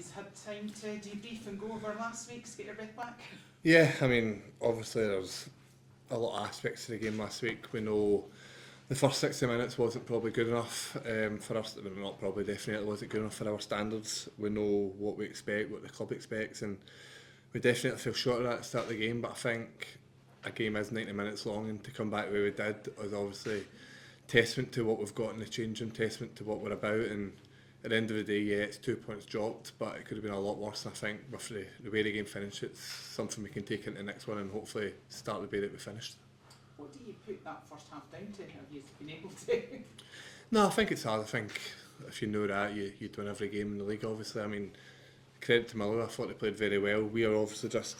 you've had time to debrief and go over last week's, get your breath back? Yeah, I mean, obviously there's a lot of aspects to the game last week. We know the first 60 minutes wasn't probably good enough for us. Not probably, definitely wasn't good enough for our standards. We know what we expect, what the club expects, and we definitely fell short of that at the start of the game. But I think a game is 90 minutes long, and to come back where we did was obviously testament to what we've got in the change room, testament to what we're about. And at the end of the day, yeah, it's 2 points dropped, but it could have been a lot worse. And I think with the way the game finished, it's something we can take into the next one and hopefully start the way that we finished. What do you put that first half down to? Have you been able to? No, I think it's hard. I think if you know that, you'd win every game in the league, obviously. I mean, credit to Motherwell, I thought they played very well. We are obviously just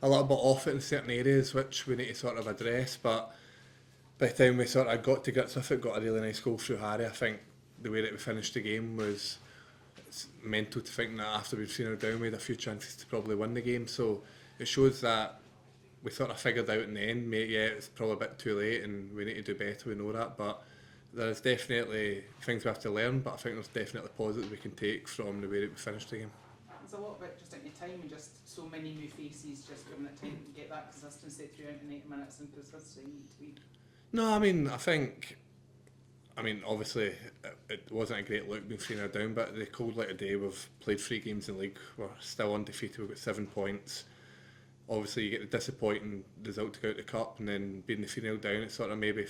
a little bit off it in certain areas, which we need to sort of address, but by the time we sort of got to grips with it, got a really nice goal through Harry. I think the way that we finished the game was mental to think that after we've seen her down, we had a few chances to probably win the game. So it shows that we sort of figured out in the end, mate, yeah, it's probably a bit too late and we need to do better, we know that, but there's definitely things we have to learn, but I think there's definitely positives we can take from the way that we finished the game. There's a lot about just taking your time and just so many new faces, just giving it time to get that consistency throughout the 90 minutes and consistency you need to be. No, I mean, obviously it wasn't a great look being 3-0 down, but the cold light of day, we've played 3 games in the league, we're still undefeated, we've got 7 points. Obviously you get the disappointing result to go out the cup, and then being the 3-0 down, it sort of maybe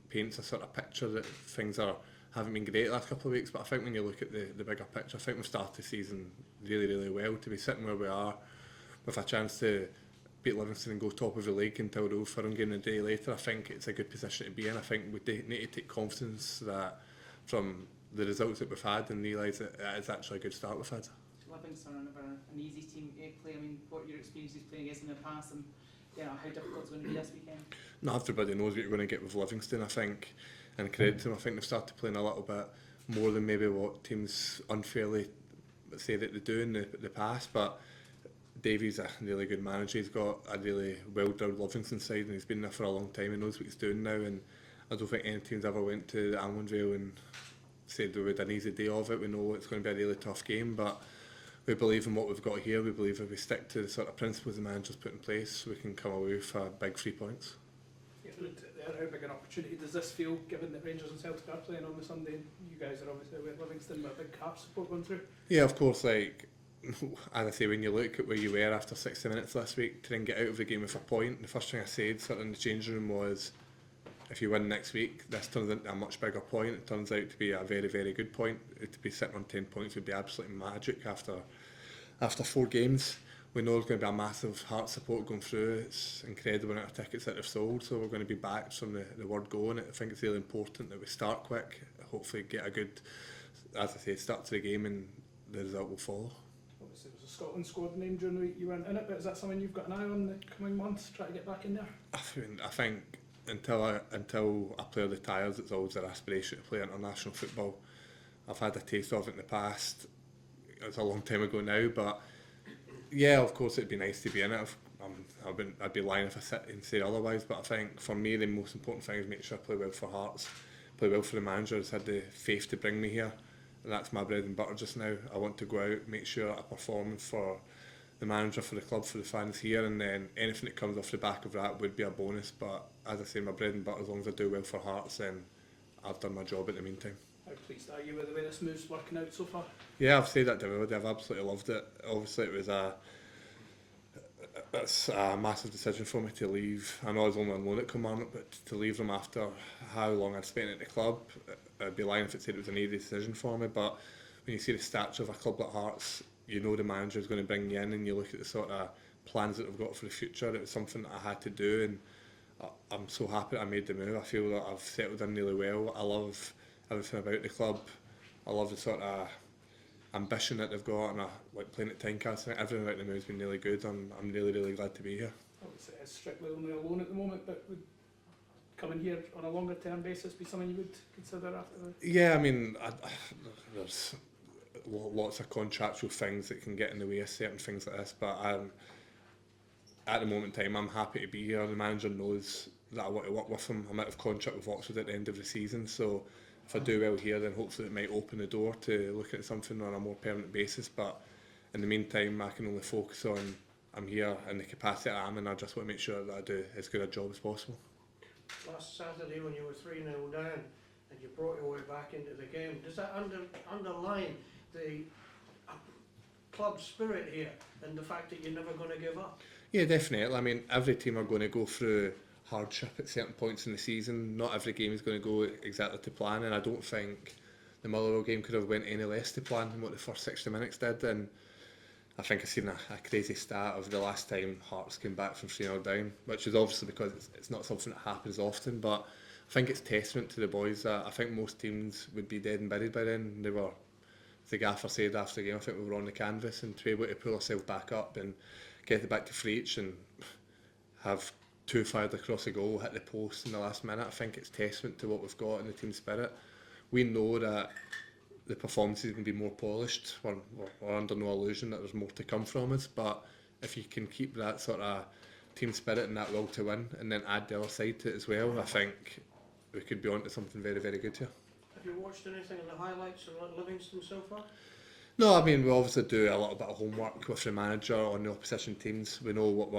paints a sort of picture that things haven't been great the last couple of weeks. But I think when you look at the bigger picture, I think we've started the season really, really well. To be sitting where we are with a chance to beat Livingston and go top of the league until the Old Firm game a day later, I think it's a good position to be in. I think we need to take confidence that from the results that we've had and realise that it is actually a good start we've had. Livingston are never an easy team to play. I mean, what are your experiences playing against in the past, and how difficult it's going to be this weekend? Not everybody knows what you're going to get with Livingston, I think, and credit to them. I think they've started playing a little bit more than maybe what teams unfairly say that they do in the past, but Davey's a really good manager. He's got a really well-drilled Livingston side, and he's been there for a long time and knows what he's doing now, and I don't think any teams ever went to the Almond Vale and said they would an easy day of it. We know it's going to be a really tough game, but we believe in what we've got here. We believe if we stick to the sort of principles the manager's put in place, we can come away with a big 3 points. Yeah, how big an opportunity does this feel, given that Rangers and Celtic are playing on the Sunday? You guys are obviously with Livingston, but a big Hearts support going through. Yeah, of course, like, as I say, when you look at where you were after 60 minutes last week, to then get out of the game with a point, the first thing I said sort of in the change room was, if you win next week, this turns into a much bigger point. It turns out to be a very, very good point. To be sitting on 10 points would be absolutely magic after 4 games. We know there's going to be a massive Heart support going through. It's incredible amount of tickets that they've sold, so we're going to be back from the word go, and I think it's really important that we start quick, hopefully get a good, as I say, start to the game, and the result will follow. Obviously there was a Scotland squad name during the week, you weren't in it, but is that something you've got an eye on in the coming months, try to get back in there? I think until a player retires, it's always their aspiration to play international football. I've had a taste of it in the past. It's a long time ago now, but yeah, of course it'd be nice to be in it. I'd be lying if I sit and say otherwise, but I think for me the most important thing is make sure I play well for Hearts, play well for the manager who's had the faith to bring me here, and that's my bread and butter just now. I want to go out, make sure I perform for the manager, for the club, for the fans here, and then anything that comes off the back of that would be a bonus. But as I say, my bread and butter, as long as I do well for Hearts, then I've done my job in the meantime. How pleased are you with the way this move's working out so far? Yeah, I've said that to everybody. I've absolutely loved it. Obviously, it's a massive decision for me to leave. I know I was only on loan at Kilmarnock, but to leave them after how long I'd spent at the club, I'd be lying if it said it was an easy decision for me. But when you see the stature of a club like Hearts, you know the manager is going to bring you in, and you look at the sort of plans that we've got for the future. It was something that I had to do, and I'm so happy that I made the move. I feel that I've settled in really well. I love everything about the club. I love the sort of ambition that they've got, and I like playing at Tynecastle. Everything about the move has been really good. I'm really, really glad to be here. Obviously it's strictly only a loan at the moment, but would coming here on a longer term basis be something you would consider after the... Yeah, I mean, there's lots of contractual things that can get in the way of certain things like this, but at the moment in time I'm happy to be here. The manager knows that I want to work with him. I'm out of contract with Oxford at the end of the season, so if I do well here, then hopefully it might open the door to looking at something on a more permanent basis. But in the meantime, I can only focus on I'm here in the capacity I am, and I just want to make sure that I do as good a job as possible. Last Saturday when you were 3-0 down and you brought your way back into the game, does that underline the club spirit here and the fact that you're never going to give up? Yeah, definitely. I mean, every team are going to go through hardship at certain points in the season. Not every game is going to go exactly to plan, and I don't think the Motherwell game could have went any less to plan than what the first 60 minutes did. And I think I've seen a crazy stat of the last time Hearts came back from 3-0 down, which is obviously because it's not something that happens often, but I think it's testament to the boys that I think most teams would be dead and buried by then. They were, as the gaffer said after the game, I think we were on the canvas, and to be able to pull ourselves back up and get it back to free each and have two fired across the goal, hit the post in the last minute, I think it's testament to what we've got in the team spirit. We know that the performances can be more polished. We're under no illusion that there's more to come from us, but if you can keep that sort of team spirit and that will to win, and then add the other side to it as well, I think we could be on to something very, very good here. Have you watched anything in the highlights of Livingston so far? No, I mean, we obviously do a little bit of homework with the manager on the opposition teams. We know what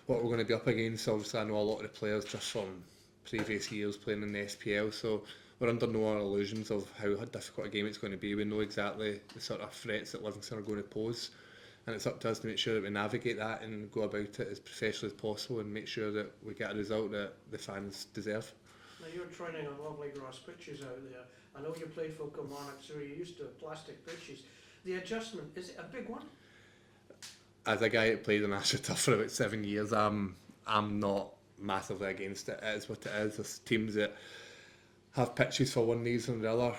we're going to be up against. Obviously, I know a lot of the players just from previous years playing in the SPL, so we're under no illusions of how difficult a game it's going to be. We know exactly the sort of threats that Livingston are going to pose, and it's up to us to make sure that we navigate that and go about it as professionally as possible and make sure that we get a result that the fans deserve. Now you're training on lovely grass pitches out there. I know you played for Kilmarnock, so you're used to plastic pitches. The adjustment, is it a big one? As a guy that played on AstroTurf for about 7 years, I'm not massively against it. It is what it is. There's teams that have pitches for one reason or the other.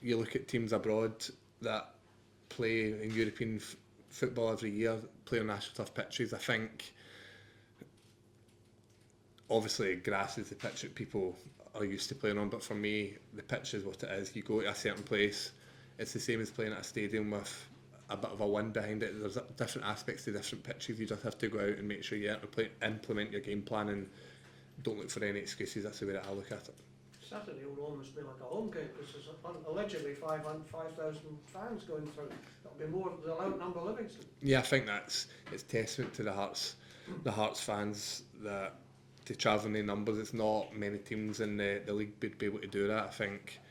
You look at teams abroad that play in European football every year, play on AstroTurf pitches. I think obviously grass is the pitch that people are used to playing on, but for me the pitch is what it is. You go to a certain place, it's the same as playing at a stadium with a bit of a wind behind it. There's different aspects to different pitches. You just have to go out and make sure you implement your game plan and don't look for any excuses. That's the way that I look at it. Saturday would almost be like a home game because there's allegedly 5,000 fans going through. That'll be more, they'll outnumber Livingston. Yeah, I think it's testament to the Hearts fans that to travel in the numbers. It's not many teams in the league would be able to do that. I think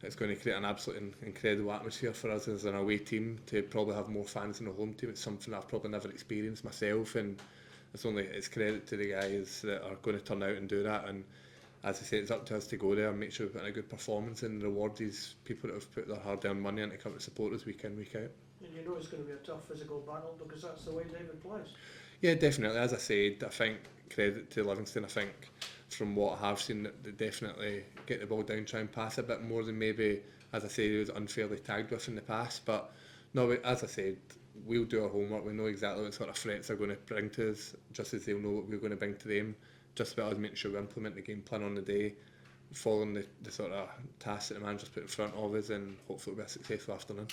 it's going to create an absolutely incredible atmosphere for us as an away team to probably have more fans than a home team. It's something I've probably never experienced myself, and it's credit to the guys that are going to turn out and do that. And as I say, it's up to us to go there and make sure we put in a good performance and reward these people that have put their hard-earned money in to come to support us week in, week out. And you know it's going to be a tough physical battle because that's the way David plays. Yeah, definitely. As I said, I think credit to Livingston. I think from what I have seen, that they definitely get the ball down, try and pass a bit more than maybe, as I say, he was unfairly tagged with in the past. But no, as I said, we'll do our homework. We know exactly what sort of threats they're going to bring to us, just as they'll know what we're going to bring to them. Just about us making sure we implement the game plan on the day, following the sort of tasks that the manager's put in front of us, and hopefully it'll be a successful afternoon.